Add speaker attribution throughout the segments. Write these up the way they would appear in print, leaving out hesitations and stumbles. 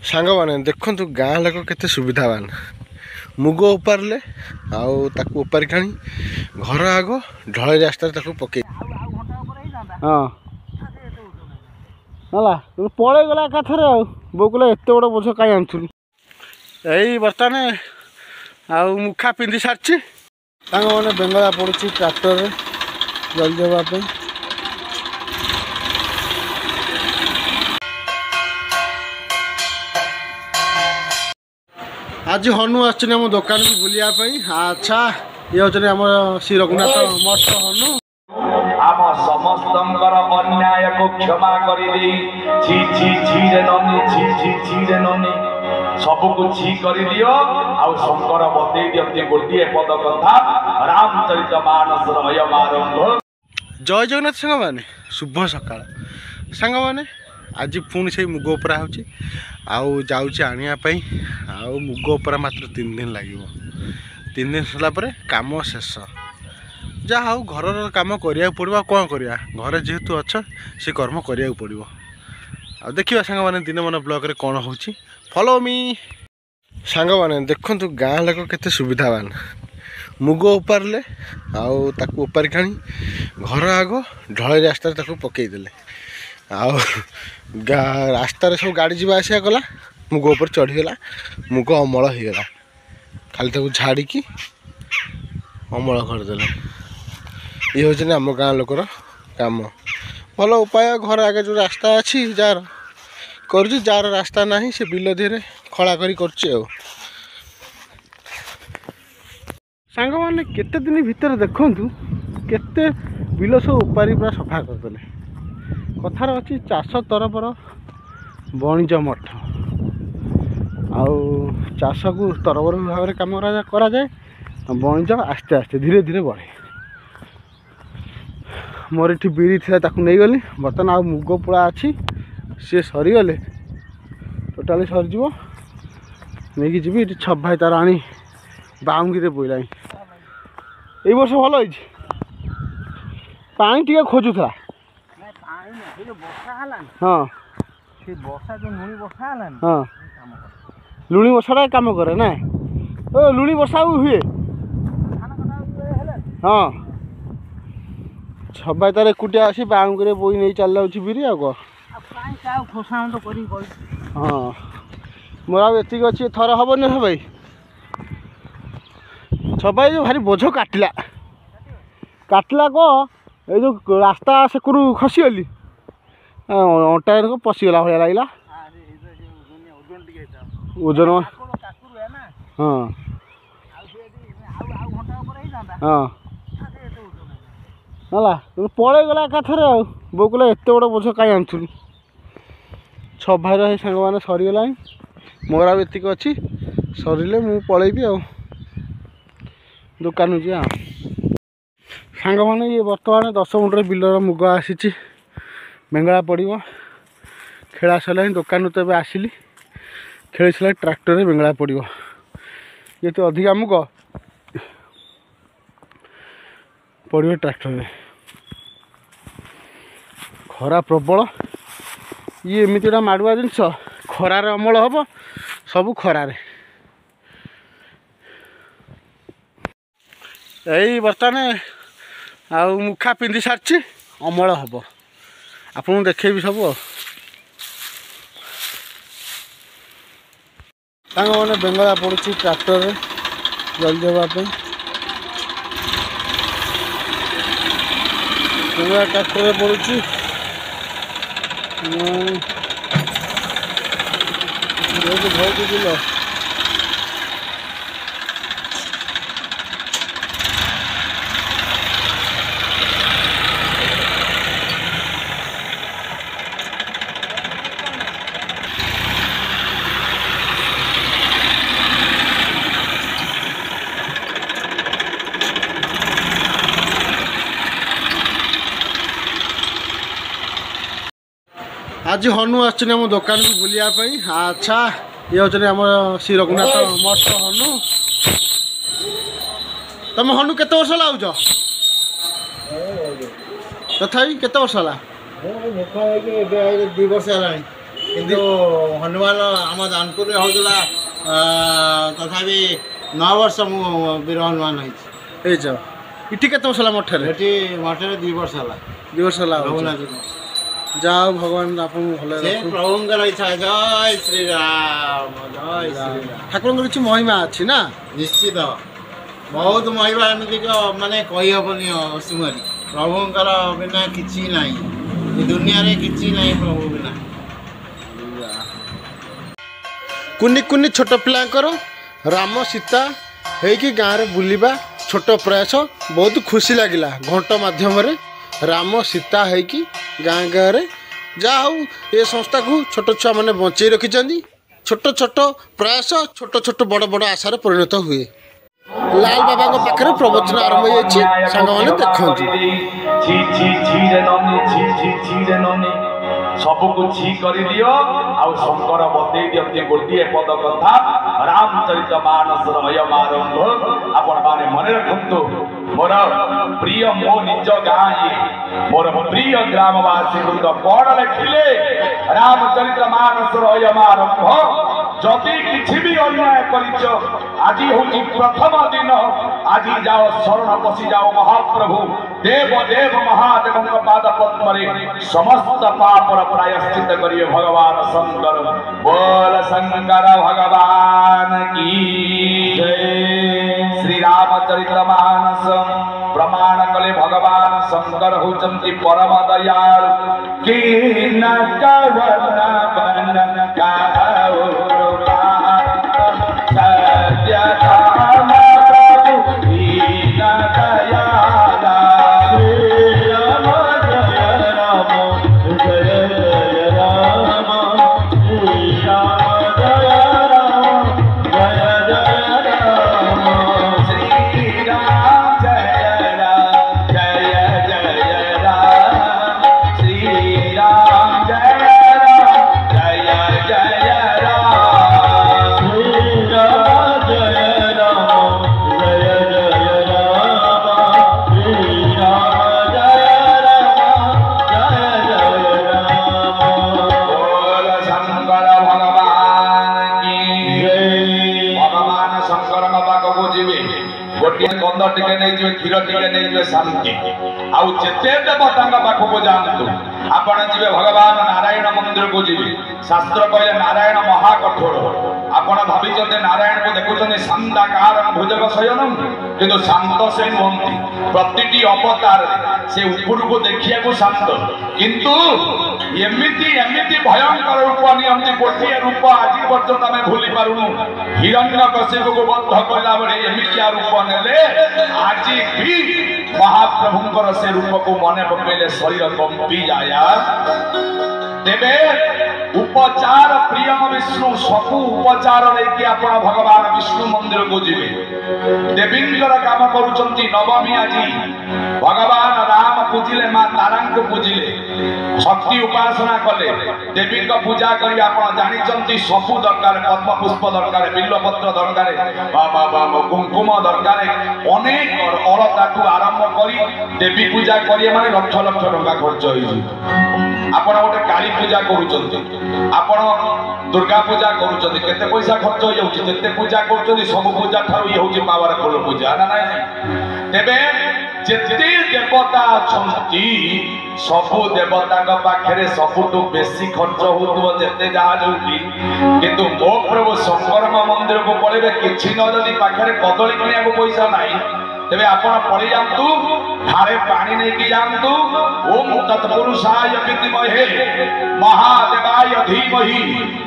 Speaker 1: सांग मैंने देखु गाँ लोक केते सुविधावान मुग उपारे आउ उपारी खाणी घर आग ढल रास्ता पकई हाँ पलि गला एकाथर बो कहला एत बड़ बोझ कहीं आनुलु यही बर्तमान आउ मुखा पिंधि सारी मैंने बेंगला पड़ू ट्रैक्टर जल्दी देवाई आज हनु आम दुकान को बुलायापी अच्छा ये हूँ आम श्री रघुनाथ मठ हनु
Speaker 2: आम समस्त अन्याय को क्षमा कर सबको छि कर दियो आउ शंकर बते दियते गोटे पद कथा रामचरित मानस आरंभ।
Speaker 1: जय जगन्नाथ सांग मैंने शुभ सकाळ सांग मैंने आज पुणी से मुग उपरा होची आउ जाऊँचे आनियापाई आउ मुग उपरा मात्र 3 दिन लगे 3 दिन सरला काम शेष जहाँ हूँ घर कम करा पड़ो कौन करा घर जेहेतु अच्छा से कर्म करा पड़ो आ देखा सांग मैंने दिन मन ब्लॉग रे कौन हो फॉलो मी सांग मैंने देखु गाँ लोक केते सुविधावान मुग उपारे आउ उपारी खाणी घर आग ढल रास्ता पकईदे आउ रास्तार सब गाड़ी जावा आसिया गला मुग उपर चढ़ीगला मुग अमल होगला खाली ताको झाड़ी अमल करदे ये हूँ आम गाँ लोकर काम भल उपाय घर आगे जो रास्ता अच्छी जार कर जार रास्ता ना से बिल धीरे खड़ा कर सांग मैंने केते दिन भितर देखु केते बिल सब उपारी पूरा सफा करदे कथार अच्छी चाष तरफर वाणिज्य मठ आउ चाष को तरबर भाव में कम कराए वाणिज्य आस्ते आस्ते धीरे धीरे बढ़े मोर ये बिरी थी नहीं गली बर्तमान आउ मुग पोड़ा अच्छी सी सरीगले टोटाली सरीज नहीं जी छप भाई तार आनी बाउंगी बोला ये वर्ष भल हो पानी टे खोजुला हाँ हाँ लुणी बर्षा कम करे ना ओ लुणी बर्षा हुए हाँ छबाई तार एकुटिया आसी बाउंगे बोई नहीं चल जाऊँ बिरी आ हाँ मोर आती अच्छी थर हेनी भाई छबाई जो भारी बोझ काटला काटला ये जो रास्ता से खसीगली अंटा को पशिगला भाया लगला ओजन हाँ हाँ है पलि गला एकाथर बो कहला एत बड़ बोझ कहीं आनुलु छ भाईर सांग मैंने सरीगला मोर आती अच्छी सरिले मु पलैबी आ दुकान जी सांग मैंने ये बर्तमान 10 मुंडर बिलर मुग आसी बेंगला पड़ो खेला सरला दुकान तो आसिली खेल सारा ट्रैक्टर बेंगला पड़ो ये तो अधिका मुग पड़ो ट्रैक्टर खरा प्रबल ये एमती गोटा माड़ुआ जिनस खरार अमल हम सब खरार यही बर्तमान आउ मुखा पिंधि सारी अमल हम आपको देखेबी सब मैंने बेंगला पड़ू ट्रैक्टर जल्दी देवाई बेंगला ट्रैक्टर पड़ू बहुत बिल आज हनु आम दुकान को बुलायापी अच्छा ये हूँ आम श्री रघुनाथ मठ हनु तुम हनु केते वर्ष लाउज तथा केते वर्ष है 2 वर्ष है
Speaker 3: କିନ୍ତୁ ହନୁମାନ ଆମ ଦାନପୁରରେ ହେଉଥିଲା ତଥାପି 9 ବର୍ଷ ମୁଁ ବୀର ହନୁମାନ ହେଇଛି।
Speaker 1: ହେଇଛ ଏଠି କେତେ ବର୍ଷ ହେଲା ମଠରେ?
Speaker 3: ଏଠି ମଠରେ 2 ବର୍ଷ ହେଲା।
Speaker 1: 2 ବର୍ଷ ହେଲା
Speaker 3: ରଘୁନାଥ
Speaker 1: ଯାହା ହଉ ଭଗବାନ ଆପଣଙ୍କୁ ଭଲ
Speaker 3: ସେ ପ୍ରଭୁଙ୍କର ଇଚ୍ଛା। ଜୟ ଶ୍ରୀରାମ ଜୟ ଶ୍ରୀରାମ।
Speaker 1: ଠାକୁରଙ୍କର କିଛି ମହିମା ଅଛି ନା?
Speaker 3: ନିଶ୍ଚିତ ବହୁତ ମହିମା ଏମିତିକ ମାନେ କହିହେବନି ଅସୀମରେ। ପ୍ରଭୁଙ୍କର ବିନା କିଛି ନାହିଁ ଏ ଦୁନିଆରେ, କିଛି ନାହିଁ ପ୍ରଭୁ ବିନା।
Speaker 1: କୁନି କୁନି ଛୋଟ ପିଲାଙ୍କର ରାମ ସୀତା ହେଇକି ଗାଁରେ ବୁଲିବା ଛୋଟ ପ୍ରୟାସ ବହୁତ ଖୁସି ଲାଗିଲା। ଘଣ୍ଟ ମାଧ୍ୟମରେ ରାମ ସୀତା ହେଇକି ଗାଁ ଗାଁରେ ଯାହା ହଉ ଏ ସଂସ୍ଥାକୁ ଛୋଟ ଛୁଆମାନେ ବଞ୍ଚେଇ ରଖିଛନ୍ତି। ଛୋଟ ଛୋଟ ପ୍ରୟାସ ଛୋଟ ଛୋଟ ବଡ଼ ବଡ଼ ଆଶାରେ ପରିଣତ ହୁଏ। ଲାଲ ବାବାଙ୍କ ପାଖରେ ପ୍ରବଚନ ଆରମ୍ଭ ହେଇଯାଇଛି, ସାଙ୍ଗମାନେ ଦେଖନ୍ତୁ।
Speaker 2: सबको छि करिदियो आउ शंकर बतेई दियंती गोटिए पद कथा रामचरित मानस अयमारंभ आपण माने मने रखंतु। मोर प्रिय मो निज गाई मोर प्रिय ग्रामवासी वृंद कौन लिखिले रामचरित मानस अयमारंभ जदि किछि भी अन्याय करिछ आज होची प्रथम दिन आज जाओ शरण पसी जाओ महाप्रभु देव देव महादेव पाद पद्म रे समस्त पापर प्रायश्चित करिए भगवान शंकर। बोल शंकर भगवान की जय। श्री रामचरित मानस प्रमाण कले भगवान शंकर होचंती परम दयालु कि न कवन बन काओ सत्य धाम प्रभु दीन दयाला। गंध टिके नहीं जो क्षीर टिके नहीं जो शांति आउ जेते देवता पाखक जातु आपण जी भगवान नारायण मंदिर को जी शास्त्र कहले नारायण महाकठोर आपण भावी नारायण को देखुं शांताकार भुजग शयन किंतु शांत से नुहति प्रति अवतार से ऊपर को देखिया को शांत किंतु एमिति एमिति भयंकर रूप नियंती गोटे रूप आज पर्यंत आम भूली पारुनु। हिरण्यकशिपु को बंध कला बेले एमितिया रूप नेले आज भी महाप्रभुंकर से रूप को मने पकेले शरीर कंपी जाया। तेबे उपचार प्रियम विष्णु सबु उपचार लेके आपण भगवान विष्णु मंदिर को जीवे देवींकर काम करूचंती नवमी आज भगवान राम पूजिले मां तारा को पूजिले शक्ति उपासना कले देवी को पूजा करी आपण जानिचंती सबु दरकार पद्म पुष्प दरकार बिल्वपत्र दरकार कुंकुम दरकार अनेक अलता को आरंभ करी देवी पूजा करिए माने लक्ष लक्ष टंका खर्च होई। आपण गोटे काली पूजा करूचंती आपण दुर्गा पूजा करूचंती केते पैसा खर्च हो जाउची जेते पूजा करूचंती सब पूजा ठारू ये होची पावरफुल पूजा ना नाही। तेबे जेते देवता अछंती सबु देवता पाखे सबुठू बेसी खर्च होतुव जेते जहा जोटी किंतु मो प्रभु शंकर मंदिर को पड़े किछि न जदि पाखे कदली किनिया को पैसा नाही तेबे आपण पड़ी जातु ठारे पानी नहीं की जातु ओम तत्पुरुषाय विद्महे महादेवाय धीमहि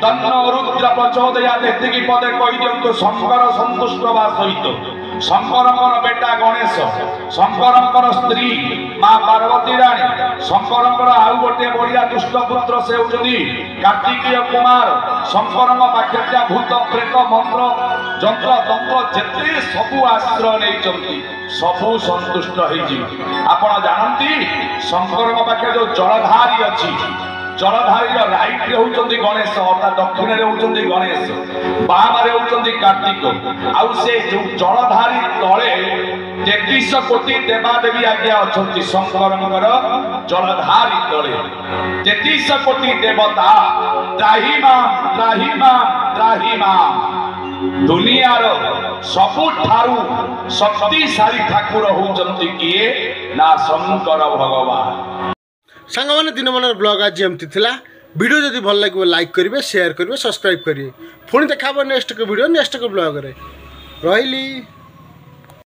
Speaker 2: तन्नो रुद्र प्रचोदयात् एतिकी पदे कहि दियंतु शंकर संतुष्ट बा सहित शंकरंकर बेटा गणेश शंकरंकर स्त्री मां पार्वती रानी शंकरंकर आउ गोटे बढ़िया दुष्ट पुत्र से होउछनी कार्तिकेय कुमार शंकरंग पाखे भूत प्रेत मंत्र जंत्र तंत्र जेते सबु आश्रय नहीं चलती सबु संतुष्ट होइजी। आपण जानती शंकरंग पाखे जो जलधारी अछि जलधारी राइट रे होउछंती गणेश अर्थात दक्षिण रे होउछंती गणेश बाम रे होउछंती कार्तिक आउ से जो जलधारी तळे तेतीस कोटी देवादेवी आज्ञा अच्छा शंकर जलधारी तले 33 कोटी देवता त्राहिमा त्राहिमा त्राहिमा दुनियार सबुठारु शक्तिशाली ठाकुर होउचंती किए ना शंकर भगवान।
Speaker 1: सांग मैंने दिन मन ब्लॉग आज एमती थिला। वीडियो जदि भल लगे लाइक करेंगे, शेयर करेंगे, सब्सक्राइब करेंगे। पुणी देखा नेक्स्ट वीडियो नेक्स्ट ब्लॉग रे। रही।